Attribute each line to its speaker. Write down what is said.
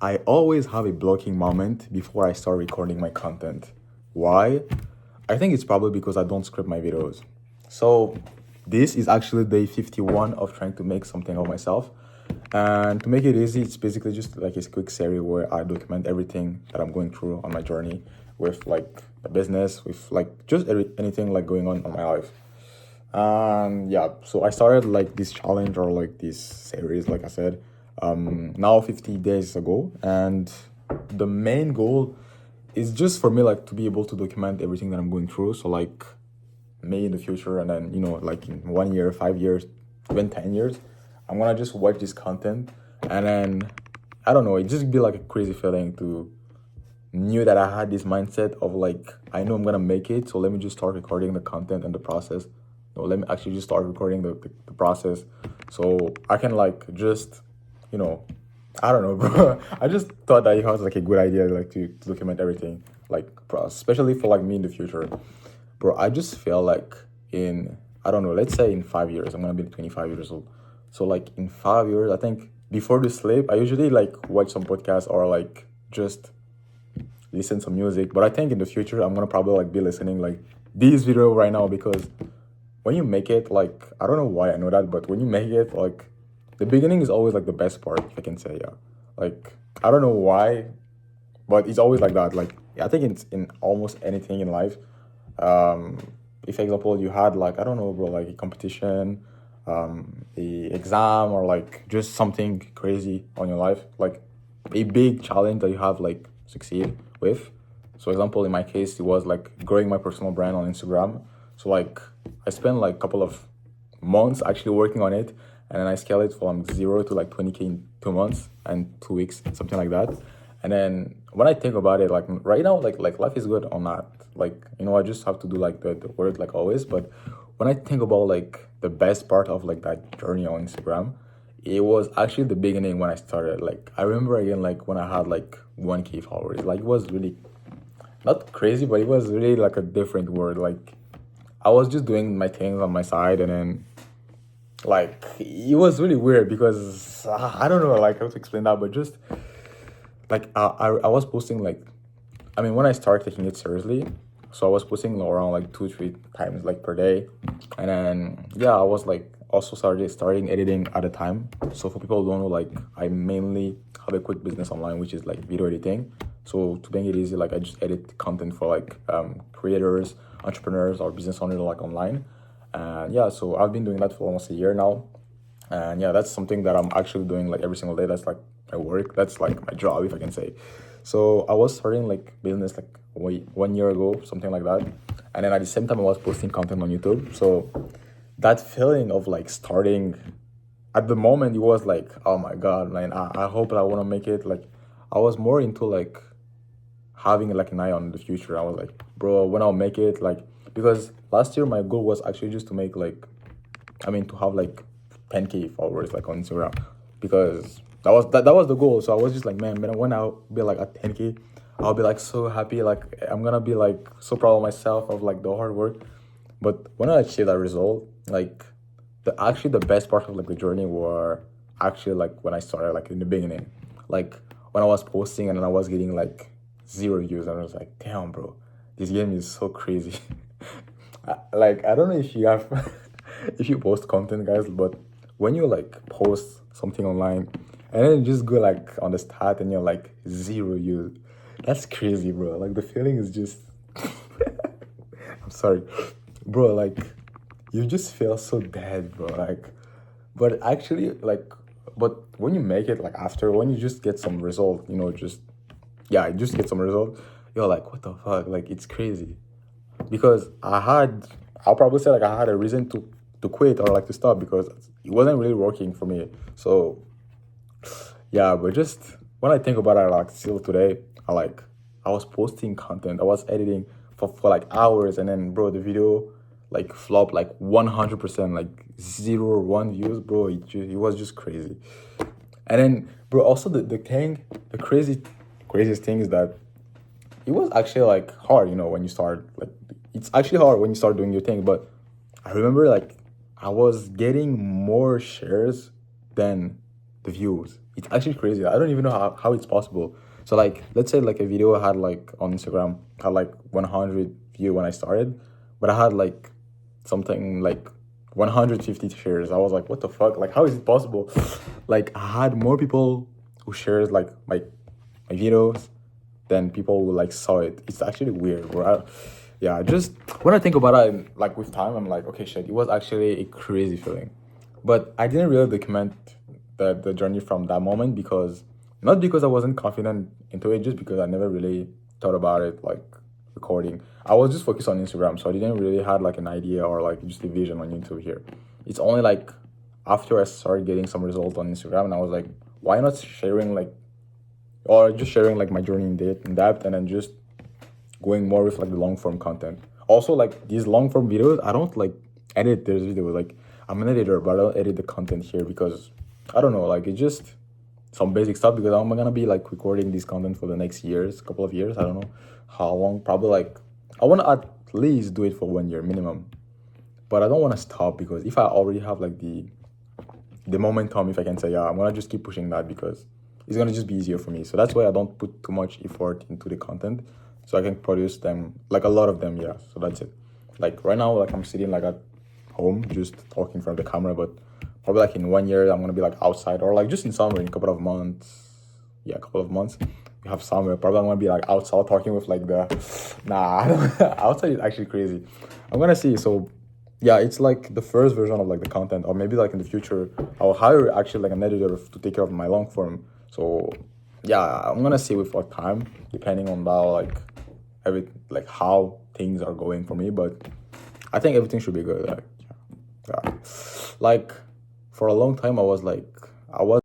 Speaker 1: I always have a blocking moment before I start recording my content. Why? I think it's probably because I don't script my videos. So, this is actually day 51 of trying to make something of myself. And to make it easy, it's basically just like a quick series where I document everything that I'm going through on my journey with like the business, with like just anything like going on my life. And yeah, so I started like this challenge or like this series, like I said, now 50 days ago. And the main goal is just for me like to be able to document everything that I'm going through. So like me in the future, and then like in 1 year, 5 years, even 10 years, I'm gonna just watch this content, and then I don't know, it just be like a crazy feeling to knew that I had this mindset of like I know I'm gonna make it, so let me just start recording the content and the process. No, let me actually just start recording the process, so I can like just, you know, I don't know, bro. I just thought that it was like a good idea, like to document everything, like especially for like me in the future, bro. I just feel like in I don't know, let's say in 5 years, I'm gonna be 25 years old. So like in 5 years, I think before the sleep, I usually like watch some podcasts or like just listen to music. But I think in the future I'm gonna probably like be listening like this video right now, because when you make it, like I don't know why I know that, but when you make it, like the beginning is always like the best part, if I can say, yeah. Like I don't know why, but it's always like that. Like I think it's in almost anything in life. Um, if for example you had like I don't know, bro, like a competition, a exam, or like just something crazy on your life, like a big challenge that you have like succeed with. So example in my case it was like growing my personal brand on Instagram. So like I spent like a couple of months actually working on it, and then I scale it from 0 to like 20K in 2 months and 2 weeks, something like that. And then when I think about it, like right now, like life is good or not. Like I just have to do like the work like always. But when I think about like the best part of like that journey on Instagram, it was actually the beginning when I started. Like I remember again, like when I had like 1K followers. Like it was really not crazy, but it was really like a different world. Like I was just doing my things on my side, and then like it was really weird because I don't know like how to explain that, but just like I was posting like I mean when I started taking it seriously, so I was posting around like 2 3 times like per day, and then yeah I was like also starting editing at a time. So for people who don't know, like I mainly have a quick business online, which is like video editing. So to make it easy, like I just edit content for like creators, entrepreneurs, or business owners like online. And yeah, so I've been doing that for almost a year now. And yeah, that's something that I'm actually doing like every single day. That's like my work. That's like my job, if I can say. So I was starting like business like 1 year ago, something like that. And then at the same time I was posting content on YouTube. So that feeling of like starting at the moment, it was like, oh my god, man, I hope I want to make it. Like I was more into like having like an eye on the future. I was like, bro, when I'll make it, like because last year my goal was actually just to make like I mean, to have like 10K followers like on Instagram, because that was the goal. So I was just like, man, when I'll be like at 10K, I'll be like so happy. Like I'm gonna be like so proud of myself of like the hard work. But when I achieved that result, like the best part of like the journey were actually like when I started like in the beginning, like when I was posting and then I was getting like 0 views, and I was like, damn, bro, this game is so crazy. Like I don't know if you have if you post content, guys, but when you like post something online and then you just go like on the start and you're like 0 views, that's crazy, bro. Like the feeling is just I'm sorry, bro. Like you just feel so bad, bro. Like, but actually, like, but when you make it, like after when you just get some result, just yeah, you just get some result. You're like, what the fuck? Like it's crazy because I'll probably say like I had a reason to quit or like to stop because it wasn't really working for me. So yeah, but just when I think about it, like still today, I was posting content, I was editing for like hours, and then bro, the video like flopped like 100%, like 0 1 views, bro. It was just crazy. And then, bro, also the craziest thing is that it was actually like hard, when you start like it's actually hard when you start doing your thing. But I remember like I was getting more shares than the views. It's actually crazy. I don't even know how it's possible. So like, let's say like a video had like on Instagram had like 100 view when I started, but I had like something like 150 shares. I was like, what the fuck? Like, how is it possible? Like, I had more people who shared like my videos than people who like saw it. It's actually weird, bro. Yeah, just when I think about it, like with time, I'm like, okay, shit, it was actually a crazy feeling. But I didn't really document the journey from that moment because not because I wasn't confident into it, just because I never really thought about it like recording. I was just focused on Instagram, so I didn't really had like an idea or like just a vision on YouTube here. It's only like after I started getting some results on Instagram, and I was like, why not sharing like or just sharing like my journey in depth, and then just going more with like the long form content. Also, like these long form videos, I don't like edit this video. Like I'm an editor, but I don't edit the content here because I don't know. Like it's just some basic stuff because I'm gonna be like recording this content for the next years, couple of years. I don't know how long. Probably like I want to at least do it for 1 year minimum. But I don't want to stop because if I already have like the momentum, if I can say, yeah, I'm gonna just keep pushing that because it's gonna just be easier for me. So that's why I don't put too much effort into the content, so I can produce them like a lot of them. Yeah, so that's it. Like right now, like I'm sitting like at home just talking in front of the camera, but probably like in 1 year I'm gonna be like outside or like just in summer in a couple of months. Yeah, a couple of months. We have summer. Probably I'm gonna be like outside talking with like the nah. I don't, outside is actually crazy. I'm gonna see. So yeah, it's like the first version of like the content, or maybe like in the future I'll hire actually like an editor to take care of my long form. So yeah, I'm gonna see with what time, depending on how like like how things are going for me. But I think everything should be good. Like, yeah. Like for a long time I was